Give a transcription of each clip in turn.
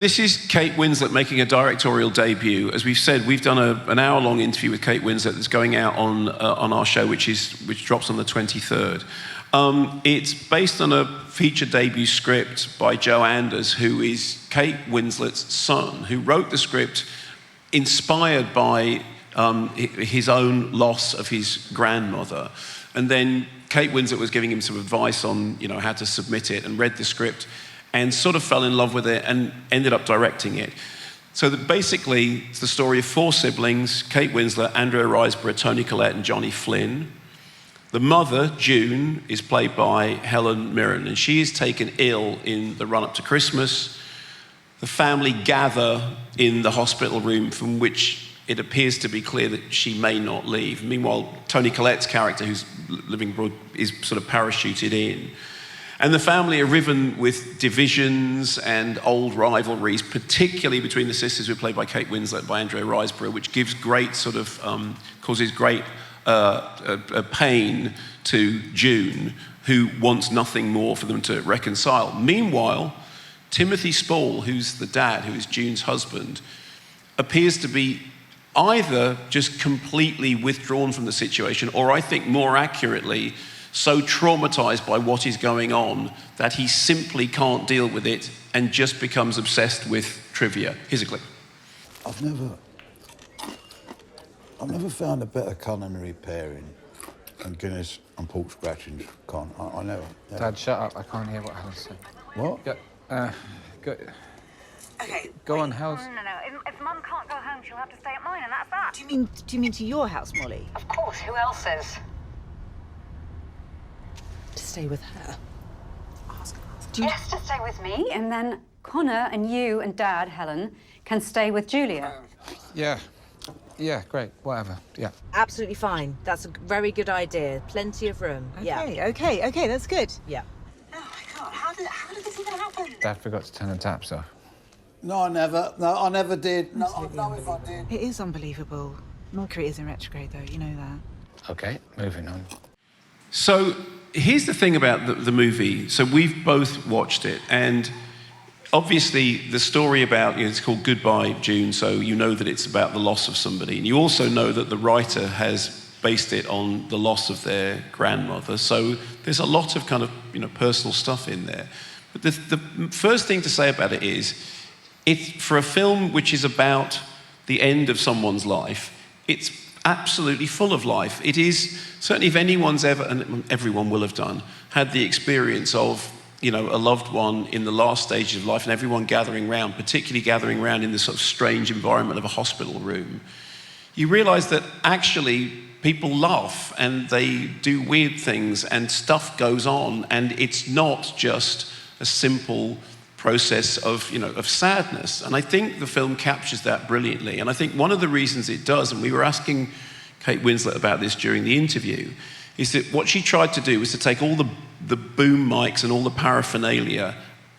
This is Kate Winslet making a directorial debut. As we've said, we've done an hour-long interview with Kate Winslet that's going out on our show, which drops on the 23rd. It's based on a feature debut script by Joe Anders, who is Kate Winslet's son, who wrote the script inspired by his own loss of his grandmother. And then Kate Winslet was giving him some advice on, how to submit it, and read the script and sort of fell in love with it and ended up directing it. So that basically, it's the story of four siblings: Kate Winslet, Andrea Riseborough, Toni Collette, and Johnny Flynn. The mother, June, is played by Helen Mirren, and she is taken ill in the run-up to Christmas. The family gather in the hospital room from which it appears to be clear that she may not leave. Meanwhile, Toni Collette's character, who's living abroad, is sort of parachuted in. And the family are riven with divisions and old rivalries, particularly between the sisters, who are played by Kate Winslet, by Andrea Riseborough, which gives great causes great pain to June, who wants nothing more for them to reconcile. Meanwhile, Timothy Spall, who's the dad, who is June's husband, appears to be either just completely withdrawn from the situation, or I think more accurately, so traumatized by what is going on that he simply can't deal with it and just becomes obsessed with trivia. Here's a clip. I've never found a better culinary pairing than Guinness and pork scratchings. I never. Dad, shut up. I can't hear what Helen's saying. What? Go. Okay. Go on, Helen. No. If Mum can't go home, she'll have to stay at mine, and that's that. Do you mean to your house, Molly? Of course. Who else is? To stay with her? Yes, to stay with me, and then Connor and you and Dad, Helen, can stay with Julia. Yeah, great. Whatever. Yeah. Absolutely fine. That's a very good idea. Plenty of room. Okay, that's good. Yeah. Oh my God! How did this even happen? Dad forgot to turn the taps off. No, I never did. No, I know if I did. It is unbelievable. Mercury is in retrograde, though. You know that. Okay, moving on. So here's the thing about the movie. So we've both watched it, and obviously the story about, it's called Goodbye, June, so you know that it's about the loss of somebody. And you also know that the writer has based it on the loss of their grandmother. So there's a lot of kind of, personal stuff in there. But the first thing to say about it is, it's for a film which is about the end of someone's life, it's absolutely full of life. It is, certainly if anyone's ever, and everyone will have done, had the experience of, a loved one in the last stages of life and everyone gathering round, particularly gathering round in this sort of strange environment of a hospital room, you realise that actually people laugh and they do weird things and stuff goes on, and it's not just a simple process of sadness. And I think the film captures that brilliantly. And I think one of the reasons it does, and we were asking Kate Winslet about this during the interview, is that what she tried to do was to take all the boom mics and all the paraphernalia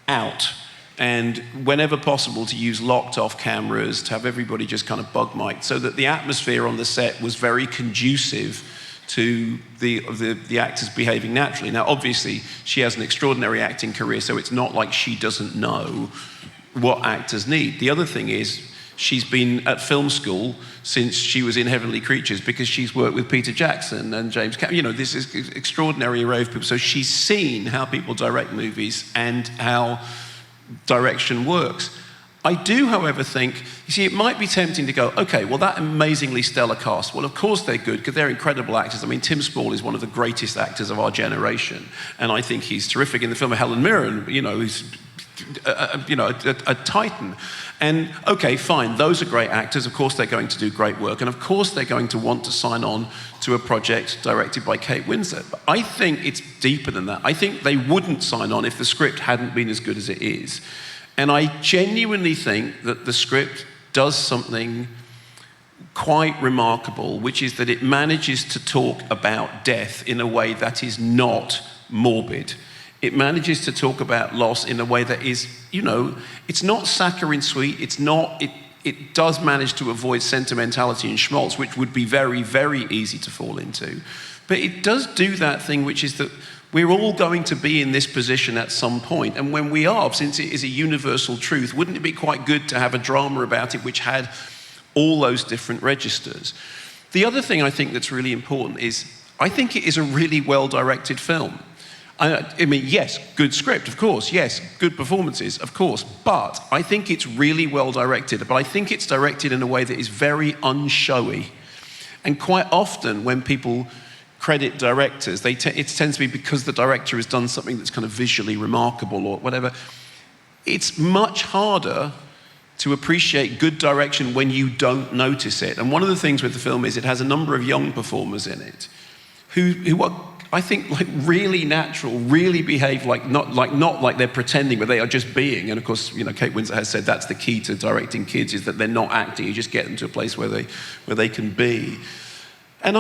out, and whenever possible to use locked off cameras, to have everybody just kind of bug mic'd, so that the atmosphere on the set was very conducive to the actors behaving naturally. Now, obviously, she has an extraordinary acting career, so it's not like she doesn't know what actors need. The other thing is, she's been at film school since she was in Heavenly Creatures, because she's worked with Peter Jackson and James Cameron. This is extraordinary array of people. So she's seen how people direct movies and how direction works. I do, however, think, it might be tempting to go, okay, well, that amazingly stellar cast, well, of course they're good, because they're incredible actors. I mean, Tim Spall is one of the greatest actors of our generation, and I think he's terrific in the film of Helen Mirren, who's a titan. And, okay, fine, those are great actors. Of course they're going to do great work, and of course they're going to want to sign on to a project directed by Kate Winslet. But I think it's deeper than that. I think they wouldn't sign on if the script hadn't been as good as it is. And I genuinely think that the script does something quite remarkable, which is that it manages to talk about death in a way that is not morbid. It manages to talk about loss in a way that is, it's not saccharine sweet, it does manage to avoid sentimentality and schmaltz, which would be very, very easy to fall into. But it does do that thing which is that We're all going to be in this position at some point. And when we are, since it is a universal truth, wouldn't it be quite good to have a drama about it which had all those different registers? The other thing I think that's really important is, I think it is a really well-directed film. I mean, yes, good script, of course. Yes, good performances, of course. But I think it's really well-directed. But I think it's directed in a way that is very unshowy. And quite often when people credit directors, it tends to be because the director has done something that's kind of visually remarkable or whatever. It's much harder to appreciate good direction when you don't notice it. And one of the things with the film is it has a number of young performers in it who are, I think, like really natural, really behave not like they're pretending, but they are just being. And of course, Kate Winslet has said that's the key to directing kids, is that they're not acting. You just get them to a place where they can be. And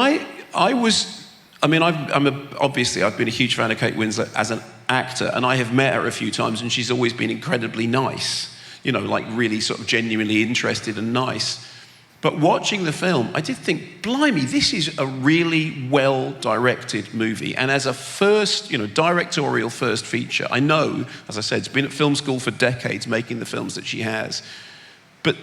obviously I've been a huge fan of Kate Winslet as an actor, and I have met her a few times, and she's always been incredibly nice, like really sort of genuinely interested and nice. But watching the film, I did think, blimey, this is a really well-directed movie. And as a first, directorial first feature, I know, as I said, it's been at film school for decades making the films that she has. But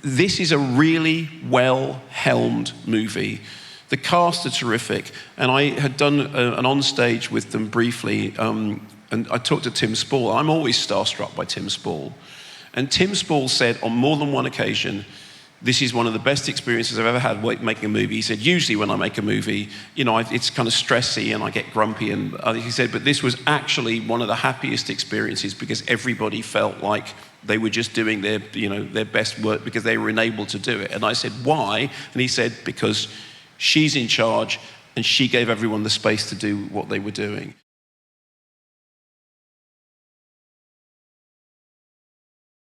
this is a really well-helmed movie. The cast are terrific, and I had done an on-stage with them briefly, and I talked to Tim Spall. I'm always starstruck by Tim Spall. And Tim Spall said on more than one occasion, this is one of the best experiences I've ever had making a movie. He said, usually when I make a movie, it's kind of stressy and I get grumpy. And he said, but this was actually one of the happiest experiences because everybody felt like they were just doing their best work because they were enabled to do it. And I said, why? And he said, because she's in charge and she gave everyone the space to do what they were doing.